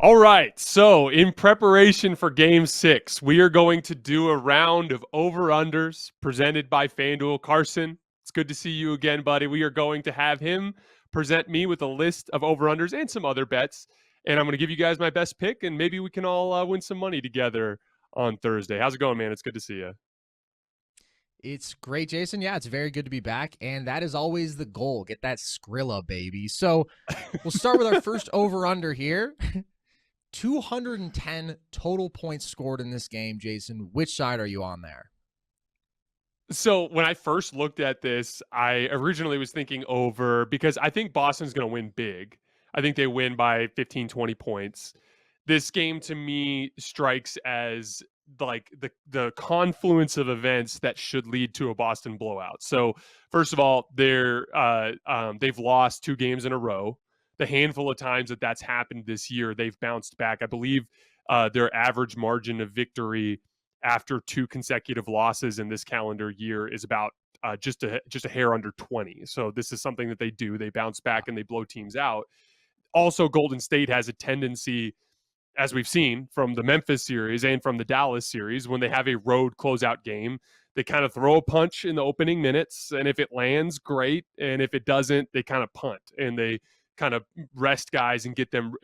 All right, so in preparation for Game 6, we are going to do a round of over-unders presented by FanDuel. Carson, it's good to see you again, buddy. We are going to have him present me with a list of over-unders and some other bets, and I'm going to give you guys my best pick, and maybe we can all win some money together on Thursday. How's it going, man? It's good to see you. It's great, Jason. Yeah, it's very good to be back. And that is always the goal. Get that Skrilla, baby. So we'll start with our first over-under here. 210 total points scored in this game, Jason. Which side are you on there? So when I first looked at this, I originally was thinking over because I think Boston's going to win big. I think they win by 15, 20 points. This game to me strikes as like the confluence of events that should lead to a Boston blowout. So first of all, they've lost 2 games in a row. The handful of times that that's happened this year, they've bounced back. I believe their average margin of victory after 2 consecutive losses in this calendar year is about just a hair under 20. So this is something that they do. They bounce back and they blow teams out. Also, Golden State has a tendency, as we've seen from the Memphis series and from the Dallas series, when they have a road closeout game, they kind of throw a punch in the opening minutes. And if it lands, great. And if it doesn't, they kind of punt and they kind of rest guys and get them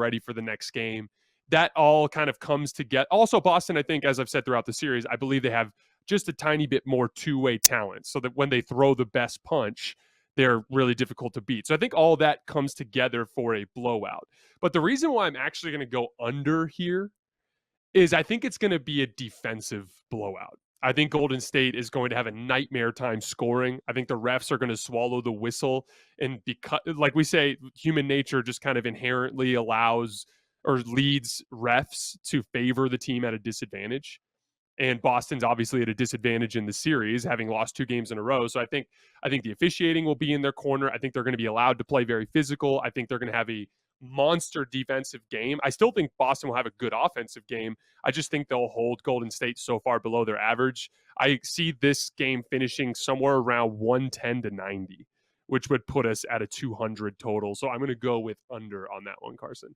ready for the next game. That all kind of comes together. Also, Boston, I think, as I've said throughout the series, I believe they have just a tiny bit more two-way talent so that when they throw the best punch, they're really difficult to beat. So I think all that comes together for a blowout. But the reason why I'm actually going to go under here is I think it's going to be a defensive blowout. I think Golden State is going to have a nightmare time scoring. I think the refs are going to swallow the whistle. And because, like we say, human nature just kind of inherently allows or leads refs to favor the team at a disadvantage. And Boston's obviously at a disadvantage in the series, having lost 2 games in a row. So I think the officiating will be in their corner. I think they're going to be allowed to play very physical. I think they're going to have a monster defensive game. I still think Boston will have a good offensive game. I just think they'll hold Golden State so far below their average. I see this game finishing somewhere around 110 to 90, which would put us at a 200 total. So I'm going to go with under on that one, Carson.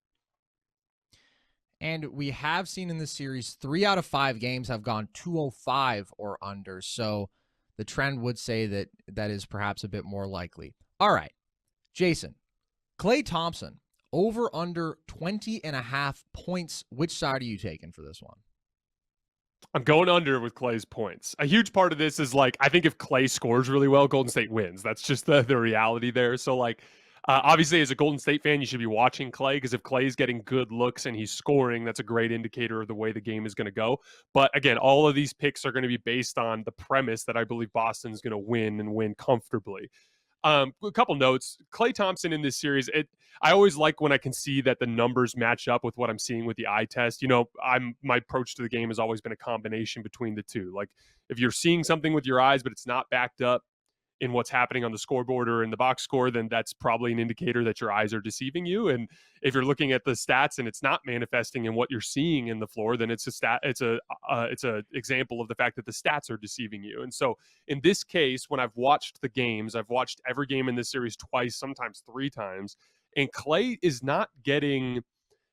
And we have seen in this series 3 out of 5 games have gone 205 or under. So the trend would say that that is perhaps a bit more likely. All right, Jason, Klay Thompson, over under 20.5 points. Which side are you taking for this one? I'm going under with Klay's points. A huge part of this is like, I think if Klay scores really well, Golden State wins. That's just the reality there. So like, obviously, as a Golden State fan, you should be watching Klay because if Klay is getting good looks and he's scoring, that's a great indicator of the way the game is going to go. But again, all of these picks are going to be based on the premise that I believe Boston's going to win and win comfortably. A couple notes. Klay Thompson in this series, I always like when I can see that the numbers match up with what I'm seeing with the eye test. You know, my approach to the game has always been a combination between the two. Like if you're seeing something with your eyes, but it's not backed up in what's happening on the scoreboard or in the box score, then that's probably an indicator that your eyes are deceiving you. And if you're looking at the stats and it's not manifesting in what you're seeing in the floor, then it's a example of the fact that the stats are deceiving you. And so in this case, when I've watched the games, I've watched every game in this series twice, sometimes 3 times, and Klay is not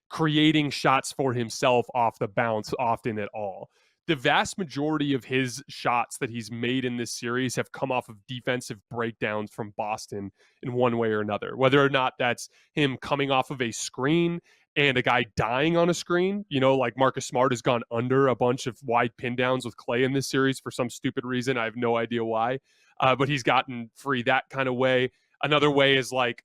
creating shots for himself off the bounce often at all. The vast majority of his shots that he's made in this series have come off of defensive breakdowns from Boston in one way or another, whether or not that's him coming off of a screen and a guy dying on a screen. You know, like Marcus Smart has gone under a bunch of wide pin downs with Klay in this series for some stupid reason. I have no idea why, but he's gotten free that kind of way. Another way is like,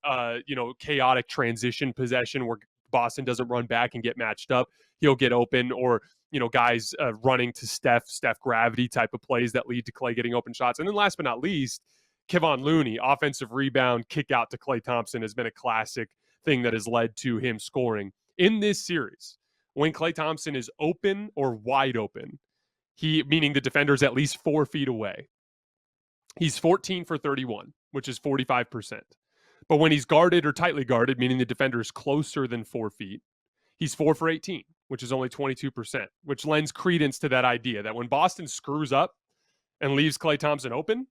chaotic transition possession where Boston doesn't run back and get matched up. He'll get open, or guys running to Steph gravity type of plays that lead to Klay getting open shots. And then last but not least, Kevon Looney, offensive rebound, kick out to Klay Thompson has been a classic thing that has led to him scoring. In this series, when Klay Thompson is open or wide open, meaning the defender's at least 4 feet away, he's 14 for 31, which is 45%. But when he's guarded or tightly guarded, meaning the defender is closer than 4 feet, he's 4 for 18, which is only 22%, which lends credence to that idea that when Boston screws up and leaves Klay Thompson open,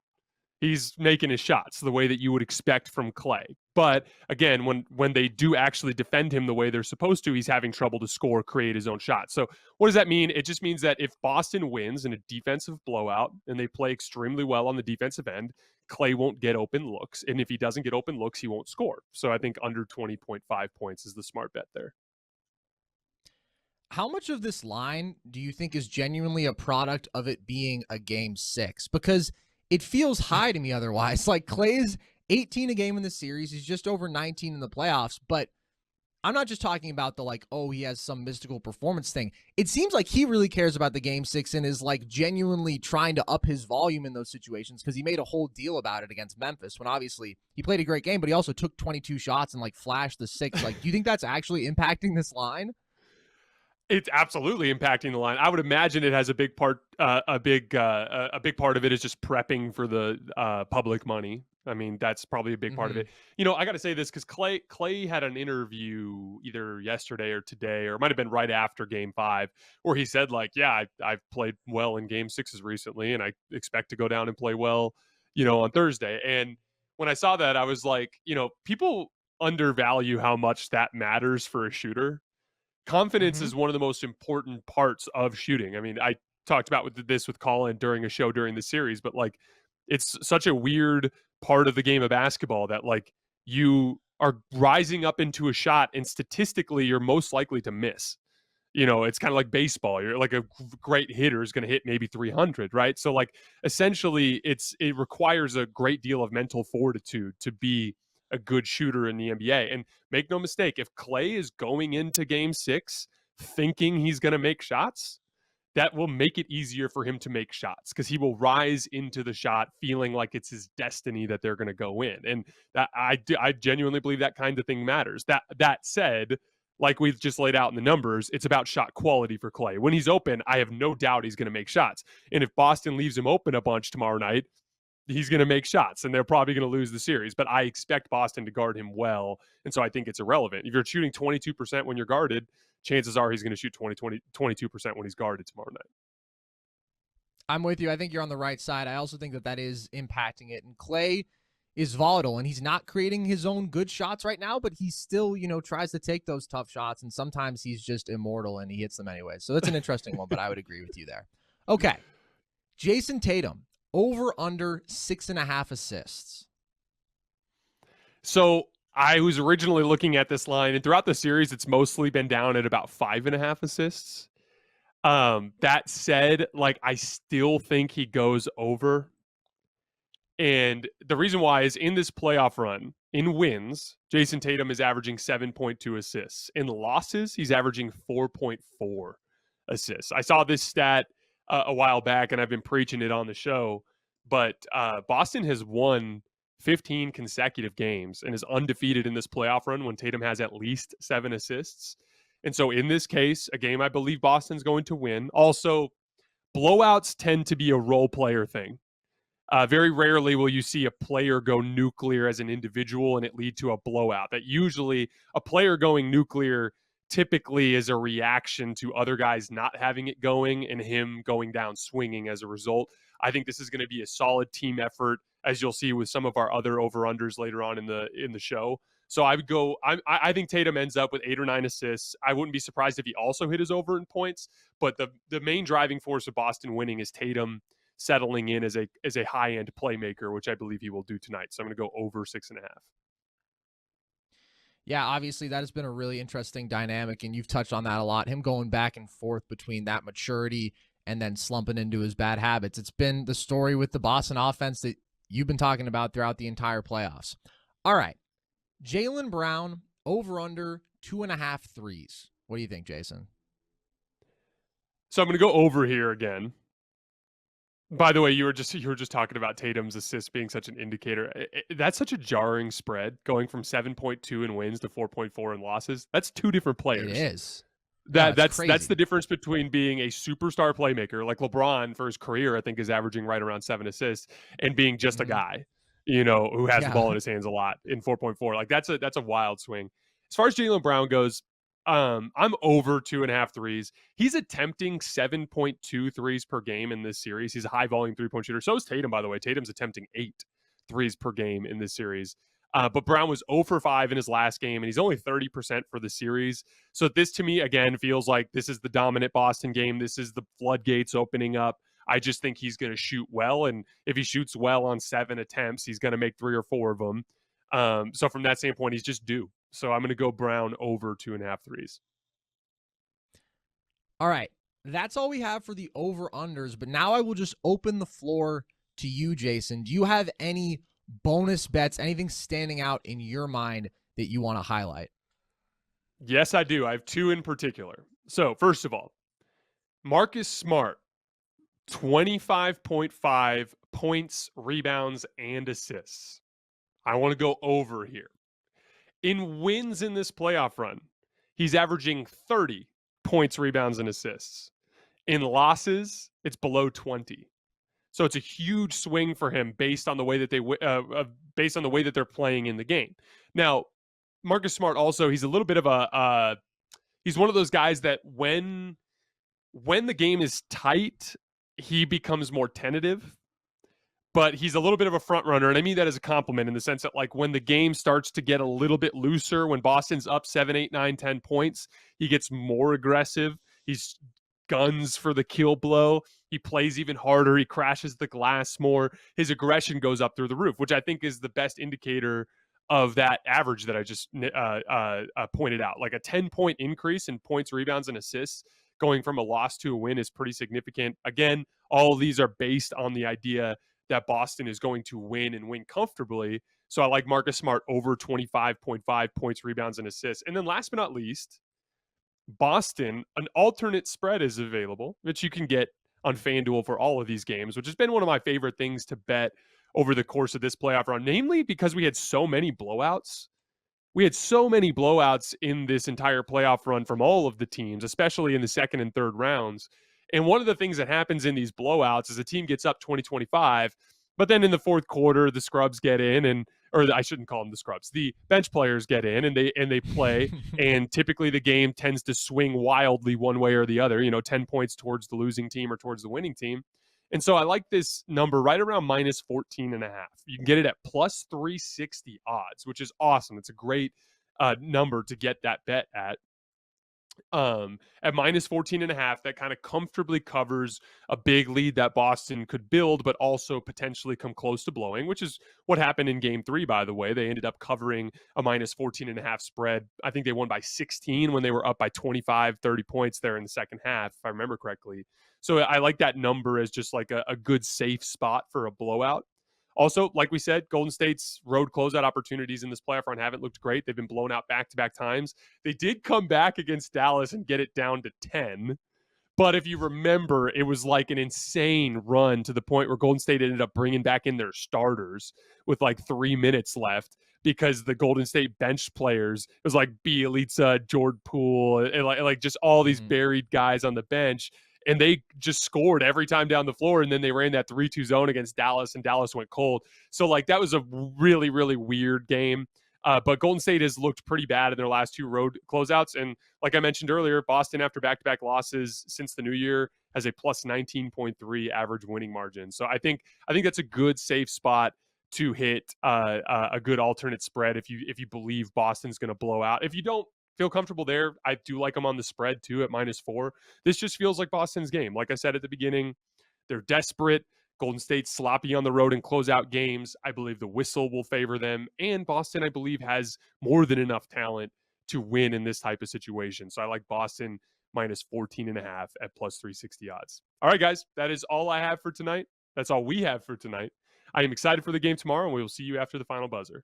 he's making his shots the way that you would expect from Klay. But again, when they do actually defend him the way they're supposed to, he's having trouble to score, create his own shot. So what does that mean? It just means that if Boston wins in a defensive blowout and they play extremely well on the defensive end, Klay won't get open looks. And if he doesn't get open looks, he won't score. So I think under 20.5 points is the smart bet there. How much of this line do you think is genuinely a product of it being a game 6? Because it feels high to me otherwise. Like Klay's 18 a game in the series. He's just over 19 in the playoffs. But I'm not just talking about the like, oh, he has some mystical performance thing. It seems like he really cares about the game 6 and is like genuinely trying to up his volume in those situations, because he made a whole deal about it against Memphis when obviously he played a great game, but he also took 22 shots and like flashed the 6. Like, do you think that's actually impacting this line? It's absolutely impacting the line. I would imagine it has a big part. A big part of it is just prepping for the public money. I mean, that's probably a big part of it. You know, I got to say this because Klay had an interview either yesterday or today, or it might have been right after Game 5, where he said like, "Yeah, I've played well in Game 6s recently, and I expect to go down and play well, you know, on Thursday." And when I saw that, I was like, you know, people undervalue how much that matters for a shooter. Confidence Mm-hmm. is one of the most important parts of shooting. I mean, I talked about this with Colin during a show during the series, but like it's such a weird part of the game of basketball that like you are rising up into a shot and statistically you're most likely to miss. You know, it's kind of like baseball. You're like a great hitter is going to hit maybe 300, right? So like essentially it requires a great deal of mental fortitude to be a good shooter in the NBA. And make no mistake, if Klay is going into game 6 thinking he's going to make shots, that will make it easier for him to make shots because he will rise into the shot feeling like it's his destiny that they're going to go in. And that I genuinely believe that kind of thing matters. That said, like we've just laid out in the numbers, it's about shot quality for Klay. When he's open, I have no doubt he's going to make shots. And if Boston leaves him open a bunch tomorrow night, he's going to make shots and they're probably going to lose the series. But I expect Boston to guard him well. And so I think it's irrelevant. If you're shooting 22% when you're guarded, chances are he's going to shoot 22% when he's guarded tomorrow night. I'm with you. I think you're on the right side. I also think that that is impacting it. And Klay is volatile, and he's not creating his own good shots right now, but he still, you know, tries to take those tough shots, and sometimes he's just immortal and he hits them anyway. So that's an interesting one, but I would agree with you there. Okay. Jayson Tatum, over under 6.5 assists. So I was originally looking at this line, and throughout the series, it's mostly been down at about 5.5 assists. That said, like I still think he goes over. And the reason why is in this playoff run, in wins, Jayson Tatum is averaging 7.2 assists. In losses, he's averaging 4.4 assists. I saw this stat a while back, and I've been preaching it on the show. But Boston has won 15 consecutive games and is undefeated in this playoff run when Tatum has at least 7 assists. And so in this case, a game I believe Boston's going to win. Also, blowouts tend to be a role player thing. Very rarely will you see a player go nuclear as an individual and it lead to a blowout. That usually a player going nuclear typically is a reaction to other guys not having it going and him going down swinging as a result. I think this is going to be a solid team effort, as you'll see with some of our other over-unders later on in the show. So I would go. I think Tatum ends up with 8 or 9 assists. I wouldn't be surprised if he also hit his over in points. But the main driving force of Boston winning is Tatum settling in as a high end playmaker, which I believe he will do tonight. So I'm going to go over 6.5. Yeah, obviously that has been a really interesting dynamic, and you've touched on that a lot. Him going back and forth between that maturity and then slumping into his bad habits. It's been the story with the Boston offense that you've been talking about throughout the entire playoffs. All right. Jaylen Brown, over under 2.5 threes. What do you think, Jason? So I'm going to go over here again. By the way, you were just talking about Tatum's assists being such an indicator. That's such a jarring spread, going from 7.2 in wins to 4.4 in losses. That's two different players. It is. That's crazy. the difference between being a superstar playmaker like LeBron for his career, I think is averaging right around 7 assists, and being just a guy, you know, who has the ball in his hands a lot in 4.4. Like that's a wild swing. As far as Jaylen Brown goes, I'm over 2.5 threes. He's attempting 7.2 threes per game in this series. He's a high volume 3-point shooter. So is Tatum, by the way. Tatum's attempting 8 threes per game in this series. But Brown was 0 for 5 in his last game, and he's only 30% for the series. So this, to me, again, feels like this is the dominant Boston game. This is the floodgates opening up. I just think he's going to shoot well, and if he shoots well on 7 attempts, he's going to make 3 or 4 of them. So from that standpoint, he's just due. So I'm going to go Brown over 2.5 threes. All right. That's all we have for the over-unders, but now I will just open the floor to you, Jayson. Do you have any bonus bets, anything standing out in your mind that you want to highlight? Yes, I do. I have 2 in particular. So first of all, Marcus Smart, 25.5 points, rebounds, and assists. I want to go over here. In wins in this playoff run, he's averaging 30 points, rebounds, and assists. In losses, it's below 20. So it's a huge swing for him based on the way that they're playing in the game. Now, Marcus Smart also, he's a little bit of he's one of those guys that when the game is tight, he becomes more tentative. But he's a little bit of a front runner, and I mean that as a compliment in the sense that, like, when the game starts to get a little bit looser, when Boston's up 7, 8, 9, 10 points, he gets more aggressive. He's guns for the kill blow. He plays even harder. He crashes the glass more. His aggression goes up through the roof, which I think is the best indicator of that average that I just pointed out. Like a 10-point increase in points, rebounds, and assists going from a loss to a win is pretty significant. Again, all of these are based on the idea that Boston is going to win and win comfortably. So I like Marcus Smart over 25.5 points, rebounds, and assists. And then last but not least, Boston, an alternate spread is available, which you can get on FanDuel for all of these games, which has been one of my favorite things to bet over the course of this playoff run, namely because we had so many blowouts. We had so many blowouts in this entire playoff run from all of the teams, especially in the second and third rounds. And one of the things that happens in these blowouts is a team gets up 20-25, but then in the fourth quarter, the scrubs get in, or I shouldn't call them the scrubs. The bench players get in and they play, and typically the game tends to swing wildly one way or the other, 10 points towards the losing team or towards the winning team. And so I like this number right around minus 14.5. You can get it at plus 360 odds, which is awesome. It's a great number to get that bet at. At minus 14.5, that kind of comfortably covers a big lead that Boston could build, but also potentially come close to blowing, which is what happened in game 3, by the way. They ended up covering a minus 14.5 spread. I think they won by 16 when they were up by 25, 30 points there in the second half, if I remember correctly. So I like that number as just like a good safe spot for a blowout. Also, like we said, Golden State's road closeout opportunities in this playoff run haven't looked great. They've been blown out back-to-back times. They did come back against Dallas and get it down to 10. But if you remember, it was like an insane run to the point where Golden State ended up bringing back in their starters with like 3 minutes left because the Golden State bench players, it was like Bielitsa, Jordan Poole, and like just all these buried guys on the bench. And they just scored every time down the floor. And then they ran that 3-2 zone against Dallas, and Dallas went cold. So, like, that was a really, really weird game. But Golden State has looked pretty bad in their last 2 road closeouts. And like I mentioned earlier, Boston, after back-to-back losses since the new year, has a plus 19.3 average winning margin. So I think that's a good, safe spot to hit a good alternate spread if you believe Boston's going to blow out. If you don't feel comfortable there, I do like them on the spread too at -4. This just feels like Boston's game. Like I said at the beginning, they're desperate. Golden State's sloppy on the road in closeout games. I believe the whistle will favor them. And Boston, I believe, has more than enough talent to win in this type of situation. So I like Boston minus 14.5 at plus 360 odds. All right, guys, that is all I have for tonight. That's all we have for tonight. I am excited for the game tomorrow, and we will see you after the final buzzer.